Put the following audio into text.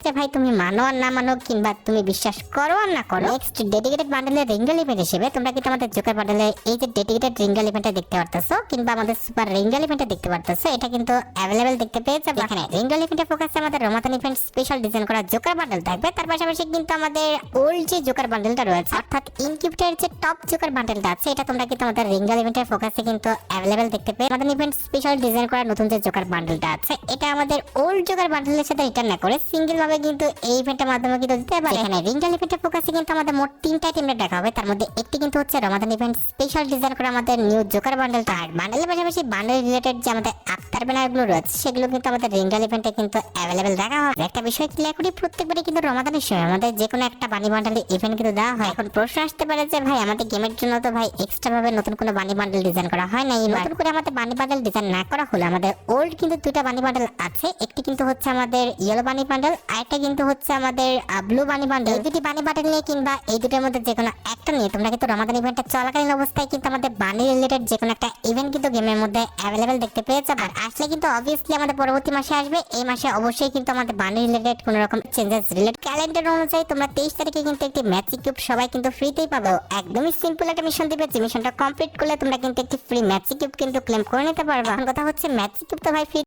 সেটা ভাই তুমি মানো আর না মানো কিংবা তুমি বিশ্বাস করো আর না করো, নেক্সট ডেডিকেটেড বান্ডেলের রিঙ্গেল ইভেন্ট হিসেবে তোমরা কিন্তু আমাদের জোকার বান্ডেলে এই যে ডেডিকেটেড রিঙ্গেল ইভেন্টটা দেখতে পারতেছো কিংবা আমাদের সুপার রিঙ্গেল ইভেন্টটা দেখতে পারতেছো, এটা কিন্তু অ্যাভেলেবেল দেখতে পেয়ে যাবে। এখানে রিঙ্গেল ইভেন্টে ফোকাসে আমাদের রমাদান ইভেন্ট স্পেশাল ডিজাইন করা জোকার বান্ডেল থাকবে, তার পাশাপাশি কিন্তু আমাদের ওল্ড যে জোকার বান্ডেলটা রয়েছে অর্থাৎ ইনকিউবেটরের যে টপ জোকার বান্ডেলটা আছে এটা তোমরা কিন্তু আমাদের রিঙ্গেল ইভেন্টের ফোকাসে কিন্তু অ্যাভেলেবেল দেখতে পেয়ে রমাদান ইভেন্ট স্পেশাল ডিজাইন করা নতুন যে জোকার বান্ডেলটা আছে এটা আমাদের ওল্ড জোকার বান্ডেলের সাথে রিটার্ন না করে সিঙ্গেল ভাবে কিন্তু এই ইভেন্টের মাধ্যমে কিন্তু দিতে পারে। এখানে রিঙ্গেল ইভেন্টের ফোকাসে কিন্তু আমাদের মোট 3টা টিমে দেখা হবে, তার মধ্যে একটি কিন্তু হচ্ছে রমাদান ইভেন্ট স্পেশাল ডিজাইন করা আমাদের নিউ জোকার বান্ডেলটা। আর বান্ডেলের পাশাপাশি বান্ডেল রিলেটেড যে আমাদের আফতার ব্যানারগুলো রয়েছে সেগুলো কিন্তু আমাদের রিঙ্গেল ইভেন্টে কিন্তু অ্যাভেলেবেল দেখা হবে। একটা বিষয় ক্লিয়ার করি, প্রত্যেকবারই কিন্তু রমাদানের সময় আমাদের যে কোনো একটা বানি বান্ডেল ইভেন্ট কিন্তু দেওয়া হয়। এখন প্রশ্ন আসতে পারে যে ভাই আমাদের গেমের জন্য তো ভাই এক্সট্রা ভাবে নতুন কোনো বানি বান্ডেল ডিজাইন করা হয় না, নতুন করে আমাদের বানি বান্ডেল ডিজাইন না করা হলে আমাদের ওল্ড কিন্তু দুইটা বানি বান্ডেল আছে, একটি কিন্তু হচ্ছে আমাদের ইয়েলো বানি বান্ডেল আর একটা কিন্তু হচ্ছে আমাদের ব্লু বানি বান্ডেল। এই দুটি বানি বান্ডেল নিয়ে কিংবা এই দুটোর মধ্যে যে কোনো একটা নিয়ে তোমরা কিন্তু রমাদান ইভেন্টটা চলাকালীন অবস্থায় কিন্তু আমাদের বানি রিলেটেড যে কোনো একটা ইভেন্ট কিন্তু গেমের মধ্যে অ্যাভেলেবেল দেখতে পেয়ে যাবে। আর আসলে কিন্তু অবভিয়াসলি আমাদের পরবর্তী মাসে আসবে, এই মাসে অবশ্যই কিন্তু আমাদের বানি রিলেটেড কোনো রকম চেঞ্জেস রিলেটেড ক্যালেন্ডার অনুযায়ী তোমরা 23 তারিখে কিন্তু একটি ম্যাজিক কিউব সবাই কিন্তু ফ্রিতেই পাবে। একদমই সিম্পল একটা মিশন দিবে, যে মিশনটা কমপ্লিট করলে তোমরা কিন্তু একটি ফ্রি ম্যাজিক কিউব কিন্তু ক্লেম করে নিতে পারবে। এখন কথা হচ্ছে ম্যাজিক কিউব তো ভাই ফ্রি